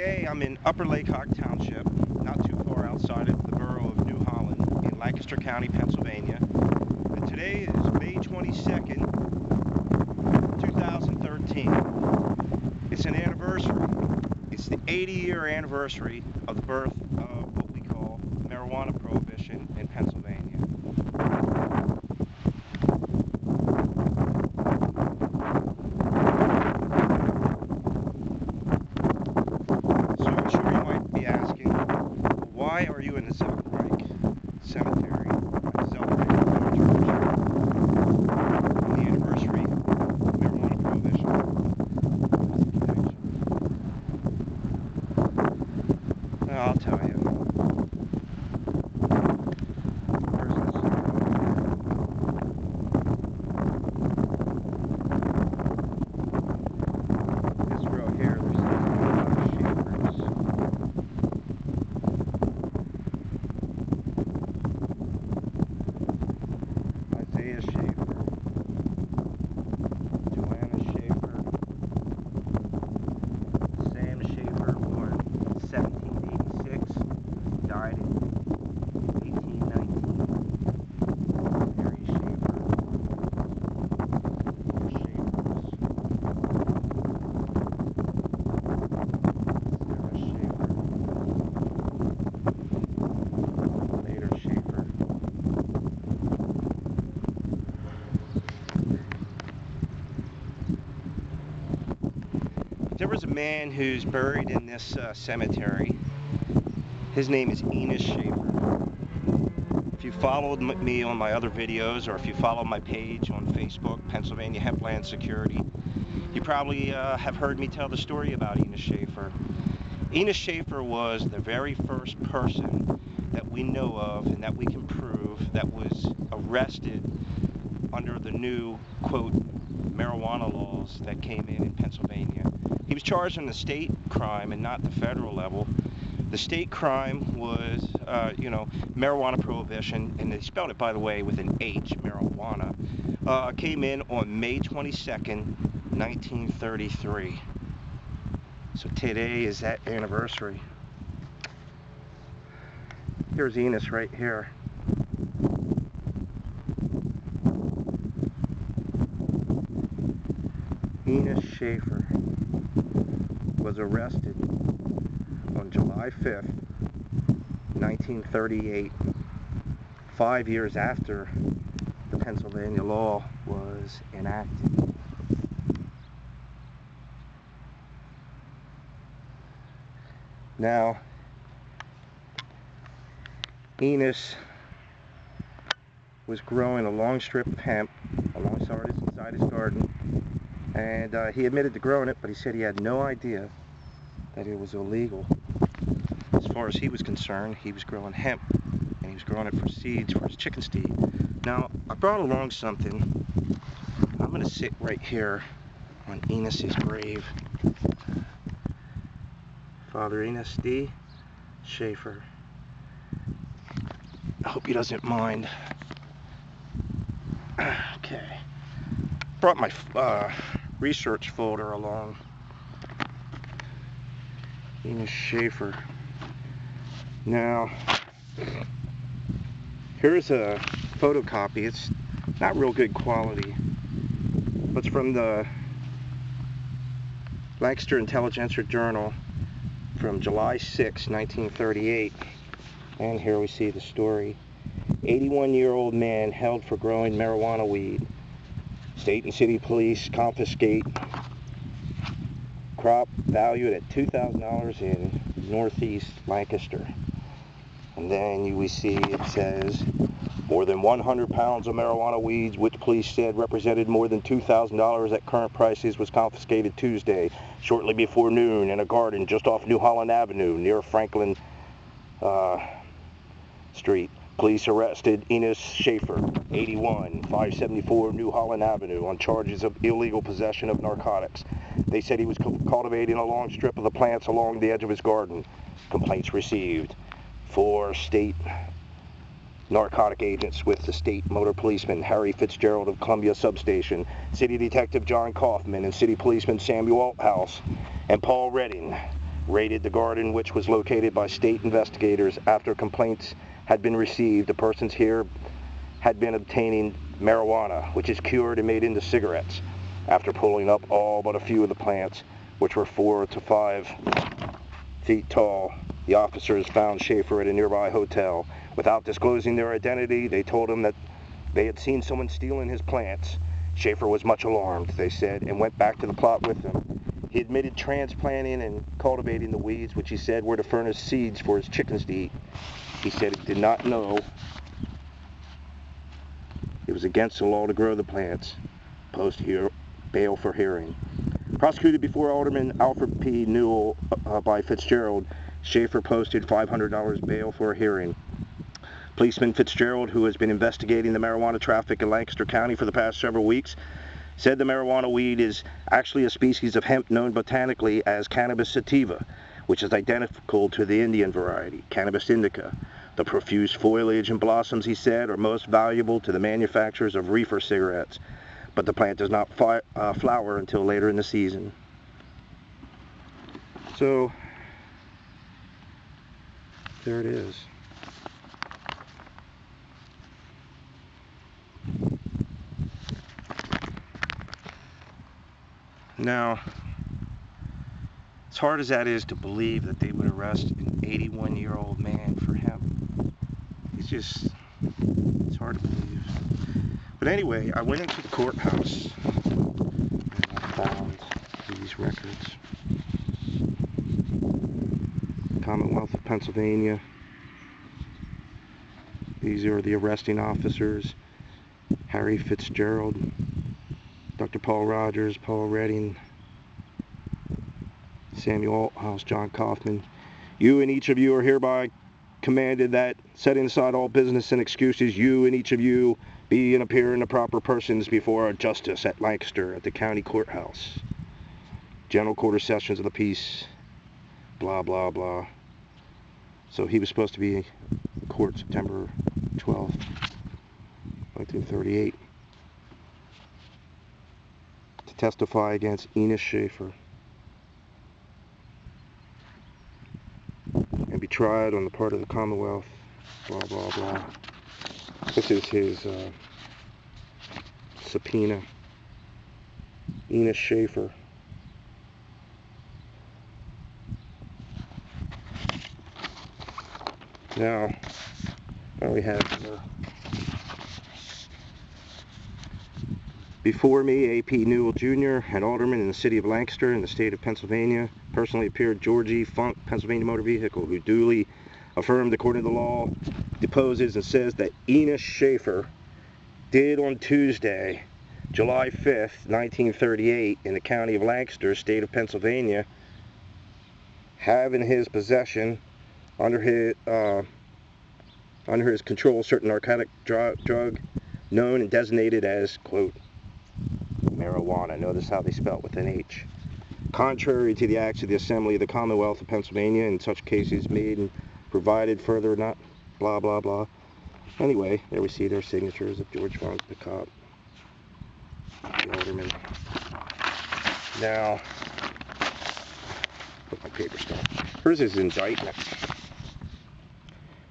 Today I'm in Upper Leacock Township, not too far outside of the borough of New Holland in Lancaster County, Pennsylvania. And today is May 22nd, 2013. It's an anniversary. It's the 80-year anniversary of the birth of what we call marijuana prohibition in Pennsylvania. Why are you in the Zeltenreich Cemetery, Zeltenreich Reformed Church, on the anniversary of marijuana prohibition? I'll tell you. Where's this? This row here, there's Sheaffers. Sheaffer, Joanna Sheaffer, Sam Sheaffer, born 1786, died in 1819. Mary Sheaffer, Sheaffers, Sarah Sheaffer, later Sheaffer. There was a man who's buried in this cemetery. His name is Enos Sheaffer. If you followed me on my other videos, or if you follow my page on Facebook, Pennsylvania Hempland Security, you probably have heard me tell the story about Enos Sheaffer. Enos Sheaffer was the very first person that we know of and that we can prove that was arrested under the new, quote, marijuana laws that came in Pennsylvania. He was charged on the state crime and not the federal level. The state crime was, marijuana prohibition, and they spelled it, by the way, with an H, marijuana, came in on May 22nd, 1933. So today is that anniversary. Here's Enos right here. Enos Sheaffer was arrested on July 5th, 1938, 5 years after the Pennsylvania law was enacted. Now, Enos was growing a long strip of hemp alongside his garden. And he admitted to growing it, but he said he had no idea that it was illegal. As far as he was concerned, he was growing hemp, and he was growing it for seeds for his chicken seed. Now, I brought along something. I'm going to sit right here on Enos's grave. Father Enos D. Sheaffer. I hope he doesn't mind. Okay. Brought my research folder along. Enos Sheaffer. Now, here's a photocopy. It's not real good quality, but it's from the Lancaster Intelligencer Journal from July 6, 1938. And here we see the story. 81-year-old man held for growing marijuana weed. State and city police confiscate crop valued at $2,000 in northeast Lancaster. And then we see it says more than 100 pounds of marijuana weeds, which police said represented more than $2,000 at current prices, was confiscated Tuesday, shortly before noon, in a garden just off New Holland Avenue near Franklin Street. Police arrested Enos Sheaffer, 81, 574 New Holland Avenue, on charges of illegal possession of narcotics. They said he was cultivating a long strip of the plants along the edge of his garden. Complaints received. 4 state narcotic agents with the state motor policeman Harry Fitzgerald of Columbia Substation, City Detective John Kaufman, and City Policeman Samuel Althouse and Paul Redding raided the garden, which was located by state investigators after complaints had been received. The persons here had been obtaining marijuana, which is cured and made into cigarettes. After pulling up all but a few of the plants, which were 4 to 5 feet tall, the officers found Sheaffer at a nearby hotel. Without disclosing their identity, they told him that they had seen someone stealing his plants. Sheaffer was much alarmed, they said, and went back to the plot with them. He admitted transplanting and cultivating the weeds, which he said were to furnish seeds for his chickens to eat. He said he did not know it was against the law to grow the plants. Post here, bail for hearing. Prosecuted before Alderman Alfred P. Newell by Fitzgerald, Sheaffer posted $500 bail for a hearing. Policeman Fitzgerald, who has been investigating the marijuana traffic in Lancaster County for the past several weeks, said the marijuana weed is actually a species of hemp known botanically as Cannabis sativa, which is identical to the Indian variety, Cannabis indica. The profuse foliage and blossoms, he said, are most valuable to the manufacturers of reefer cigarettes, but the plant does not flower until later in the season. So, there it is. Now, as hard as that is to believe that they would arrest an 81-year-old man for hemp, it's hard to believe. But anyway, I went into the courthouse and I found these records. Commonwealth of Pennsylvania. These are the arresting officers. Harry Fitzgerald, Dr. Paul Rogers, Paul Redding, Samuel Althouse, John Kaufman. You and each of you are hereby commanded that, setting aside all business and excuses, you and each of you be and appear in the proper persons before our justice at Lancaster at the county courthouse. General quarter sessions of the peace, blah, blah, blah. So he was supposed to be in court September 12th, 1938, to testify against Enos Sheaffer and be tried on the part of the Commonwealth, blah, blah, blah. This is his subpoena. Enos Sheaffer. Now we have before me A.P. Newell Jr., an alderman in the city of Lancaster in the state of Pennsylvania, personally appeared George E. Funk, Pennsylvania Motor Vehicle, who duly affirmed according to the law, deposes and says that Enos Sheaffer did on Tuesday, July 5th, 1938, in the county of Lancaster, state of Pennsylvania, have in his possession, under his control, certain narcotic drug known and designated as, quote, marijuana. Notice how they spell it with an H. Contrary to the acts of the Assembly of the Commonwealth of Pennsylvania, in such cases made and provided further not, blah, blah, blah. Anyway, there we see their signatures of George Funk, the cop, the alderman. Now, put my paper stuff. Here's his indictment.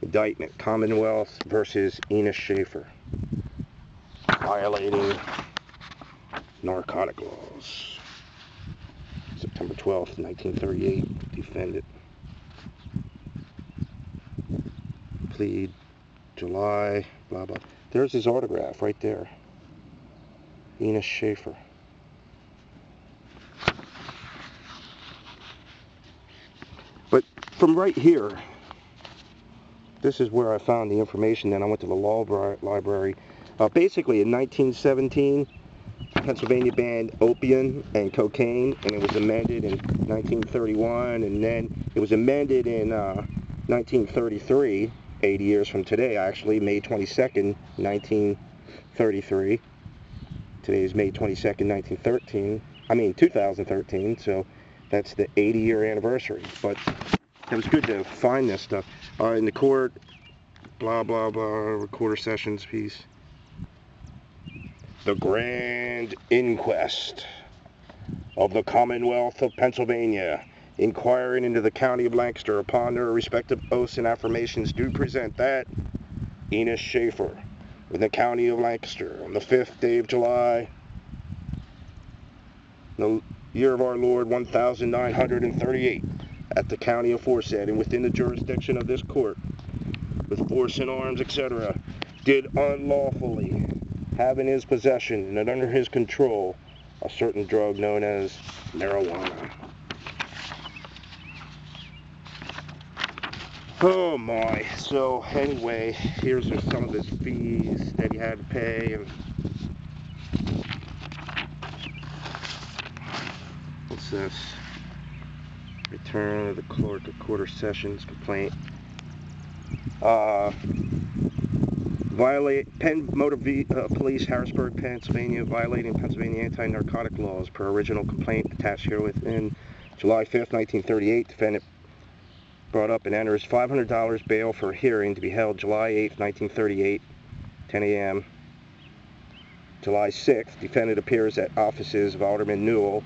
Indictment, Commonwealth versus Enos Sheaffer. Violating narcotic laws. September 12th, 1938. Defendant. Plead. July, blah, blah. There's his autograph right there. Enos Sheaffer. But from right here, this is where I found the information. Then I went to the law library. Basically, in 1917, Pennsylvania banned opium and cocaine, and it was amended in 1931, and then it was amended in 1933, 80 years from today, actually, May 22nd, 1933. Today is May 22nd, 2013, so that's the 80-year anniversary. But it was good to find this stuff. In the court, blah, blah, blah, recorder sessions piece. The Grand Inquest of the Commonwealth of Pennsylvania inquiring into the county of Lancaster upon their respective oaths and affirmations do present that Enos Sheaffer in the county of Lancaster on the 5th day of July, the year of our Lord 1938, at the county aforesaid and within the jurisdiction of this court, with force and arms, etc., did unlawfully have in his possession and under his control a certain drug known as marijuana. Oh my. So anyway, here's just some of his fees that he had to pay. And what's this? Return of the clerk of quarter sessions complaint. Police, Harrisburg, Pennsylvania, violating Pennsylvania anti-narcotic laws per original complaint attached here within July 5th, 1938. Defendant brought up and enters $500 bail for a hearing to be held July 8th, 1938, 10 a.m. July 6th, defendant appears at offices of Alderman Newell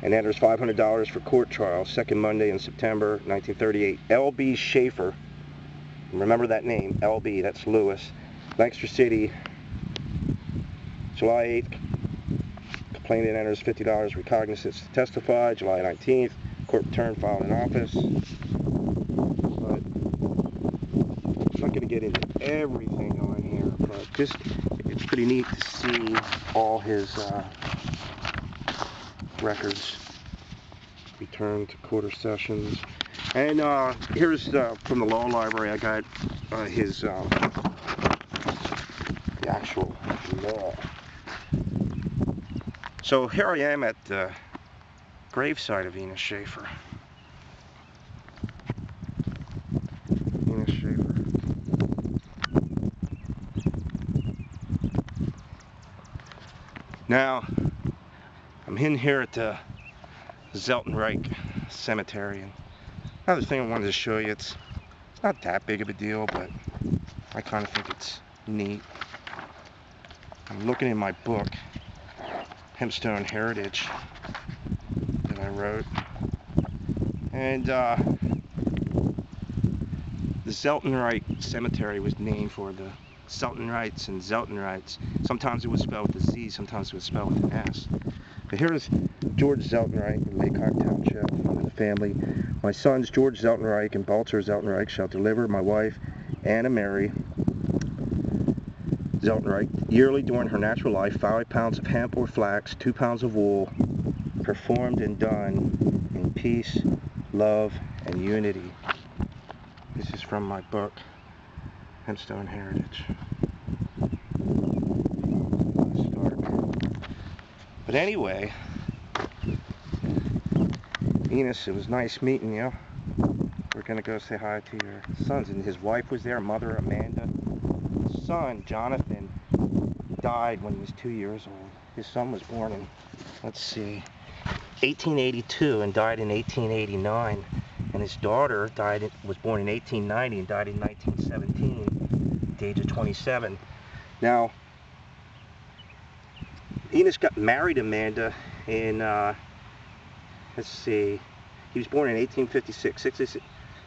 and enters $500 for court trial, second Monday in September 1938. L.B. Sheaffer, remember that name, L.B., that's Lewis, Lancaster City, July 8th, complainant enters $50 recognizance to testify, July 19th, court return filed in office. But I'm not going to get into everything on here, but just, it's pretty neat to see all his records. Return to quarter sessions. And here's from the law library. I got his the actual law. So here I am at the gravesite of Enos Sheaffer. Enos Sheaffer. Now I'm in here at the Zeltenreich Cemetery, and another thing I wanted to show you, it's not that big of a deal, but I kind of think it's neat. I'm looking in my book, Hempstone Heritage, that I wrote, and the Zeltenreich Cemetery was named for the Zeltenreichs and Zeltenreichs. Sometimes it was spelled with a Z, sometimes it was spelled with an S. But here's George Zeltenreich in Leacock Township, with the family. My sons George Zeltenreich and Balzer Zeltenreich shall deliver my wife Anna Mary Zeltenreich yearly during her natural life 5 pounds of hemp or flax, 2 pounds of wool, performed and done in peace, love, and unity. This is from my book, Hempstone Heritage. But anyway, Enos, it was nice meeting you. We're going to go say hi to your sons. And his wife was there, mother Amanda. His son, Jonathan, died when he was 2 years old. His son was born in, let's see, 1882 and died in 1889. And his daughter was born in 1890 and died in 1917, at the age of 27. Now, Enos got married Amanda in, let's see, he was born in 1856.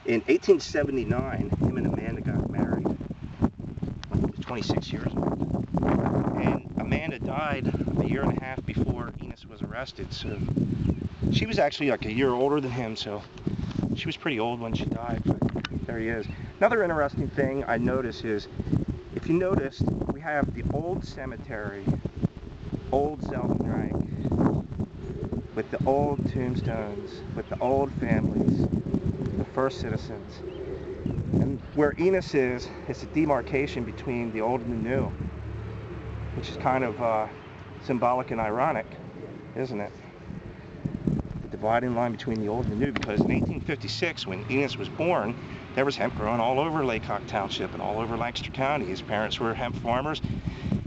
In 1879, him and Amanda got married when he was 26 years old. And Amanda died a year and a half before Enos was arrested, so she was actually like a year older than him, so she was pretty old when she died, but there he is. Another interesting thing I noticed is, if you noticed, we have the old cemetery, old Zeltenreich, with the old tombstones, with the old families, the first citizens. And where Enos is, it's a demarcation between the old and the new, which is kind of symbolic and ironic, isn't it? The dividing line between the old and the new, because in 1856, when Enos was born, there was hemp growing all over Leacock Township and all over Lancaster County. His parents were hemp farmers.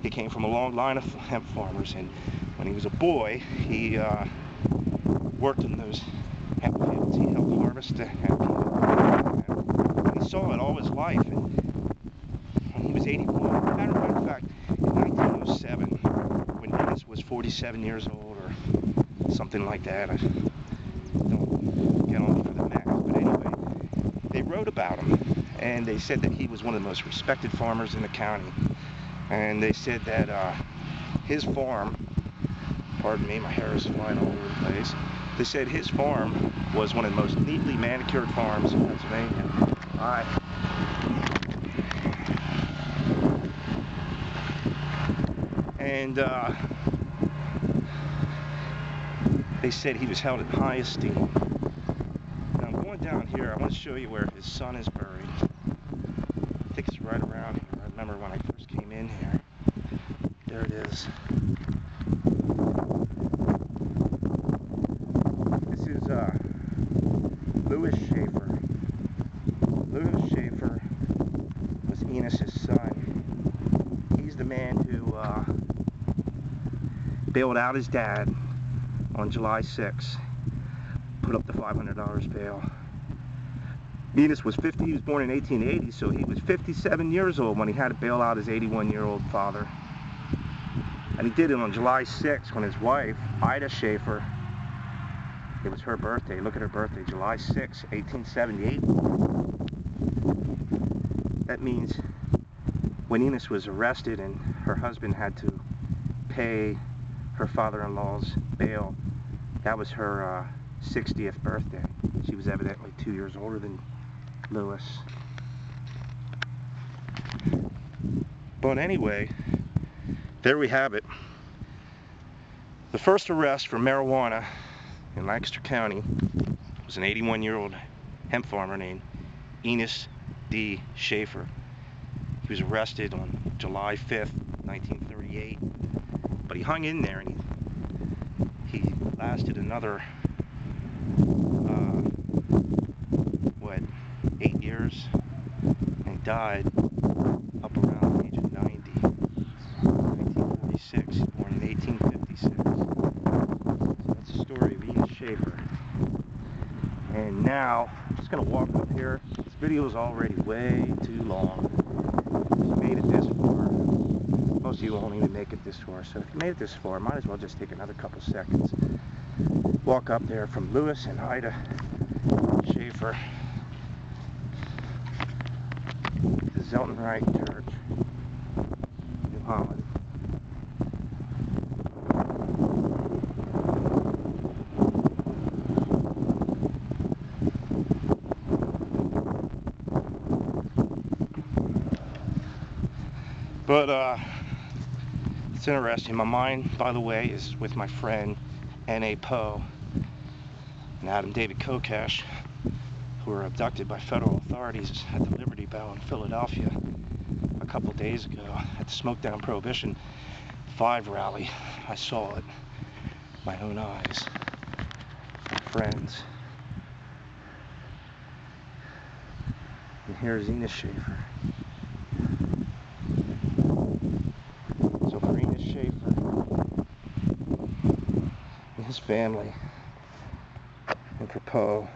He came from a long line of hemp farmers, and when he was a boy, he worked in those hemp fields. He helped harvest the hemp. And he saw it all his life, and when he was 81, matter of fact, in 1907, when Enos was 47 years old, or something like that, I don't wrote about him, and they said that he was one of the most respected farmers in the county. And they said that his farm, pardon me, my hair is flying all over the place. They said his farm was one of the most neatly manicured farms in Pennsylvania. Alright. And they said he was held in high esteem. Now I'm going down here. I want to show you where his son is buried. I think it's right around here. I remember when I first came in here. There it is. This is Louis Sheaffer. Louis Sheaffer was Enos' son. He's the man who bailed out his dad on July 6th, put up the $500 bail. Enos was 50, he was born in 1880, so he was 57 years old when he had to bail out his 81-year-old father. And he did it on July 6th when his wife, Ida Sheaffer, it was her birthday, look at her birthday, July 6, 1878. That means when Enos was arrested and her husband had to pay her father-in-law's bail, that was her 60th birthday. She was evidently 2 years older than Louis. But anyway, there we have it. The first arrest for marijuana in Lancaster County was an 81-year-old hemp farmer named Enos D. Sheaffer. He was arrested on July 5th, 1938, but he hung in there, and he lasted another 8 years, and he died up around the age of 90. 1946, born in 1856. So that's the story of Enos Sheaffer. And now, I'm just going to walk up here. This video is already way too long. If you made it this far, most of you won't even make it this far, so if you made it this far, might as well just take another couple seconds. Walk up there from Louis and Ida Sheaffer, the Zeltenreich Church, New Holland. But it's interesting. My mind, by the way, is with my friend N.A. Poe and Adam David Kokesh, who were abducted by federal authorities at the Liberty Bell in Philadelphia a couple days ago at the Smoke Down Prohibition 5 rally. I saw it with my own eyes. My friends. And here's Enos Sheaffer. So for Enos Sheaffer and his family, and for Poe,